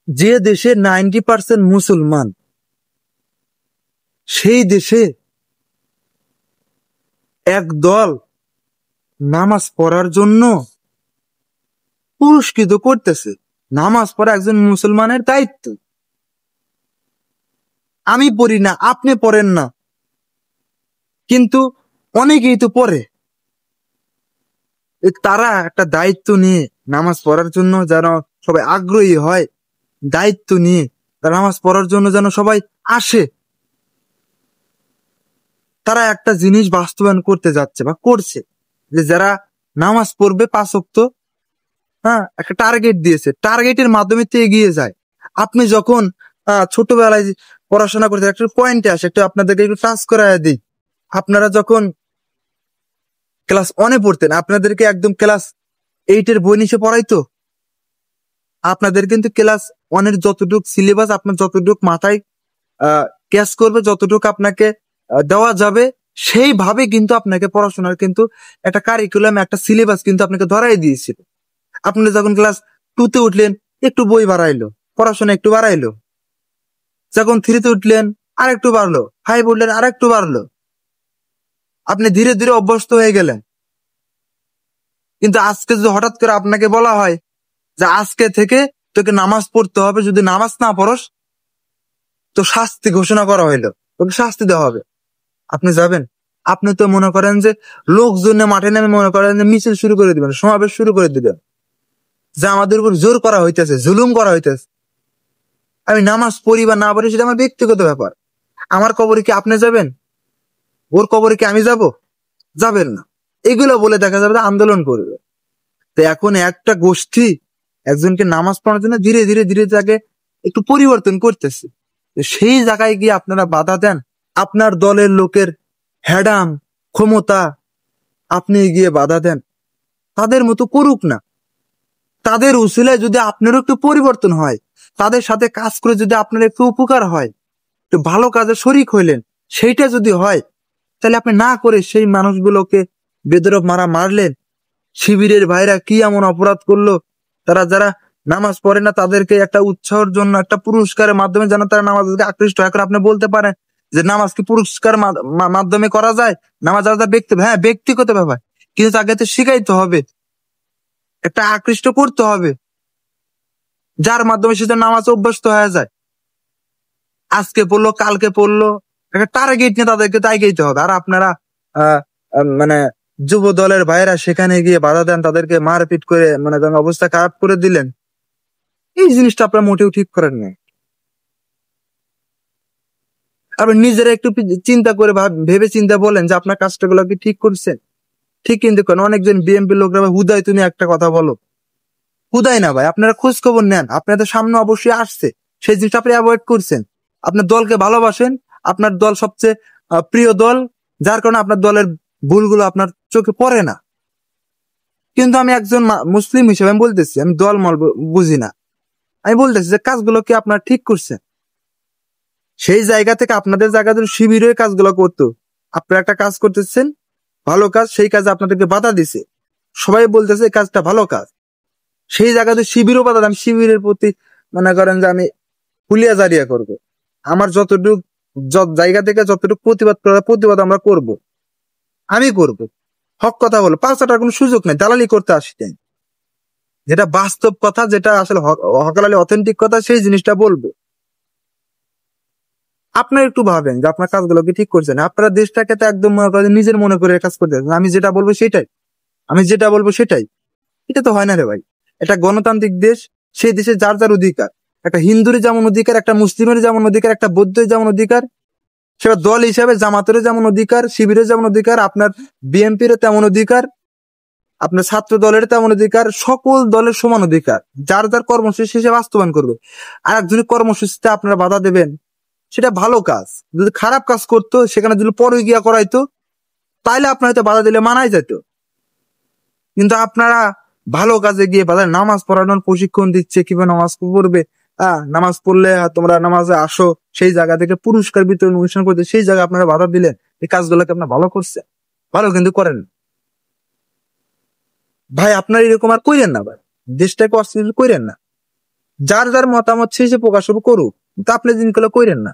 যে দেশে 90% মুসলমান, সেই দেশে এক দল নামাজ পড়ার জন্য পুরস্কৃত করতেছে। নামাজ পড়া একজন মুসলমানের দায়িত্ব। আমি পড়ি না, আপনি পড়েন না, কিন্তু অনেকেই তো পড়ে। তারা একটা দায়িত্ব নিয়ে নামাজ পড়ার জন্য যেন সবাই আগ্রহী হয়, দায়িত্ব নিয়ে তারা নামাজ পড়ার জন্য যেন সবাই আসে, তারা একটা জিনিস বাস্তবায়ন করতে যাচ্ছে বা করছে, যে যারা নামাজ পড়বে 5 ওয়াক্ত, হ্যাঁ, একটা টার্গেট দিয়েছে, টার্গেটের মাধ্যমে তো এগিয়ে যায়। আপনি যখন ছোটবেলায় পড়াশোনা করতে একটা পয়েন্টে আসে, একটু আপনাদেরকে একটু টাচ করায় দিই। আপনারা যখন ক্লাস 1-এ পড়তেন, আপনাদেরকে একদম ক্লাস 8-এর বই নিচে পড়াইতো। আপনাদের কিন্তু ক্লাস 1-এর যতটুক সিলেবাস আপনার যতটুক মাথায় ক্যাচ করবে, যতটুক আপনাকে দেওয়া যাবে, সেইভাবে কিন্তু আপনাকে পড়াশোনার কিন্তু একটা কারিকুলাম, একটা সিলেবাস কিন্তু আপনাকে ধরাই দিয়েছিল। আপনি যখন ক্লাস 2-তে উঠলেন, একটু বই বাড়াইলো, পড়াশোনা একটু বাড়াইলো। যখন 3-তে উঠলেন, আর একটু বাড়লো, 5 উঠলেন, আর একটু বাড়লো। আপনি ধীরে ধীরে অভ্যস্ত হয়ে গেলেন। কিন্তু আজকে যদি হঠাৎ করে আপনাকে বলা হয় যে আজকে থেকে তোকে নামাজ পড়তে হবে, যদি নামাজ না পড়স তো শাস্তি ঘোষণা করা হইলো, তোকে শাস্তি দেওয়া হবে, আপনি যাবেন? আপনি তো মনে করেন যে লোকজনে মাঠে নেমে মনে করেন যে মিছিল শুরু করে দিবেন, সমাবেশ শুরু করে দিবেন, যে আমাদের উপর জোর করা হইতেছে, জুলুম করা হইতেছে। আমি নামাজ পড়ি বা না পড়ি সেটা আমার ব্যক্তিগত ব্যাপার। আমার কবরে কি আপনি যাবেন? ওর কবরে কি আমি যাব? যাবেন না। এগুলো বলে দেখা যাবে আন্দোলন করবে। তো এখন একটা গোষ্ঠী একজনকে নামাজ পড়ার জন্য ধীরে ধীরে ধীরে তাকে একটু পরিবর্তন করতেছে। সেই জায়গায় গিয়ে আপনারা বাধা দেন। আপনার দলের লোকের হ্যাডাম, ক্ষমতা, আপনি গিয়ে বাধা দেন। তাদের মতো করুক না। তাদের উসিলায় যদি আপনারও একটু পরিবর্তন হয়, তাদের সাথে কাজ করে যদি আপনার একটু উপকার হয়, একটু ভালো কাজে শরিক হইলেন, সেইটা যদি হয়, তাহলে আপনি না করে সেই মানুষগুলোকে বেদরব মারলেন। শিবিরের ভাইরা কি এমন অপরাধ করলো, তারা যারা নামাজ পড়ে না তাদেরকে একটা উৎসাহের জন্য একটা পুরস্কারের মাধ্যমে যেন তারা নামাজকে আকৃষ্ট হয়। এখন আপনি বলতে পারেন যে নামাজ কি পুরস্কার মাধ্যমে করা যায়? নামাজ আলাদা হ্যাঁ, ব্যক্তিগত ব্যাপার, কিন্তু তাকে তো শিখাইতে হবে, একটা আকৃষ্ট করতে হবে, যার মাধ্যমে সে নামাজ অভ্যস্ত হয়ে যায়। আজকে পড়লো, কালকে পড়লো, একটা টার্গেট নিয়ে তাদেরকে তাইগাইতে হবে। আর আপনারা মানে যুব দলের ভাইয়েরা সেখানে গিয়ে বাধা দেন, তাদেরকে মারপিট করে মানে অবস্থা খারাপ করে দিলেন। এই জিনিসটা আপনারা মোটেও ঠিক করেন না। আপনি নিজেরা একটু চিন্তা করে ভেবে চিন্তা বলেন যে আপনার কাজটাগুলো কি ঠিক করছেন? ঠিক কিন্তু করেন। অনেকজন বিএনপি লোকরা হুদায় তুমি একটা কথা বলো, হুদায় না ভাই, আপনারা খোঁজ খবর নেন। আপনাদের সামনে অবশ্যই আসছে, সেই জিনিসটা আপনি অ্যাভয়েড করছেন। আপনার দলকে ভালোবাসেন, আপনার দল সবচেয়ে প্রিয় দল, যার কারণে আপনার দলের ভুলগুলো আপনার চোখে পড়ে না। কিন্তু আমি একজন মুসলিম হিসেবে আমি বলতেছি, আমি দল মল বুঝি না, আমি বলতেছি যে কাজগুলো কি আপনার ঠিক করছেন? সেই জায়গা থেকে আপনাদের জায়গাতে শিবিরের কাজগুলো করতো, আপনারা একটা কাজ করতেছেন ভালো কাজ, সেই কাজে আপনাদেরকে বাধা দিছে, সবাই বলতেছে এই কাজটা ভালো কাজ, সেই জায়গাতে শিবিরও বাধা। আমি শিবিরের প্রতি মনে করেন যে আমি হুলিয়া জারিয়া করব। আমার যতটুক জায়গা থেকে যতটুকু প্রতিবাদ করার প্রতিবাদ আমরা করব, আমি করব। হক কথা বলো, পাঁচটার কোনো সুযোগ নেই, দালালি করতে আসছেন। যেটা বাস্তব কথা, যেটা আসলে হকালালি অথেন্টিক কথা, সেই জিনিসটা বলবো। আপনারা একটু ভাবেন যে আপনার কাজগুলো কি ঠিক করছেন? আপনারা দেশটাকে তো একদম নিজের মনে করে কাজ করতেছেন, আমি যেটা বলবো সেটাই, আমি যেটা বলবো সেটাই। এটা তো হয় না রে ভাই। এটা গণতান্ত্রিক দেশ, সেই দেশে যার যার অধিকার। একটা হিন্দুর যেমন অধিকার, একটা মুসলিমের যেমন অধিকার, একটা বৌদ্ধের যেমন অধিকার, সেটা দল হিসাবে জামাতেরও যেমন অধিকার, শিবিরের যেমন অধিকার, আপনার বিএনপিরও তেমন অধিকার, আপনার ছাত্র দলের তেমন অধিকার, সকল দলের সমান অধিকার। যার যার কর্মসূচি সে বাস্তবায়ন করবে। আর একজনের কর্মসূচিতে আপনারা বাধা দেবেন, সেটা ভালো কাজ। যদি খারাপ কাজ করতো, সেখানে যদি পরে গিয়া করাইতো, তাইলে আপনার হয়তো বাধা দিলে মানাই যেত। কিন্তু আপনারা ভালো কাজে গিয়ে বাধা, নামাজ পড়ানোর প্রশিক্ষণ দিচ্ছে কিভাবে নামাজ পড়বে, নামাজ পড়লে তোমরা নামাজে আসো, সেই জায়গা থেকে পুরস্কার বিতরণ অনুষ্ঠান করতে, সেই জায়গায় আপনারা বাধা দিলেন। এই কাজগুলোকে আপনারা ভালো করছেন? ভালো কিন্তু করেন ভাই। আপনারা এরকম আর কইরেন না ভাই, দেশটাকে অস্থির কইরেন না। যার যার মতামত সে প্রকাশ করুক, কিন্তু আপনি জিনিসগুলো করেন না।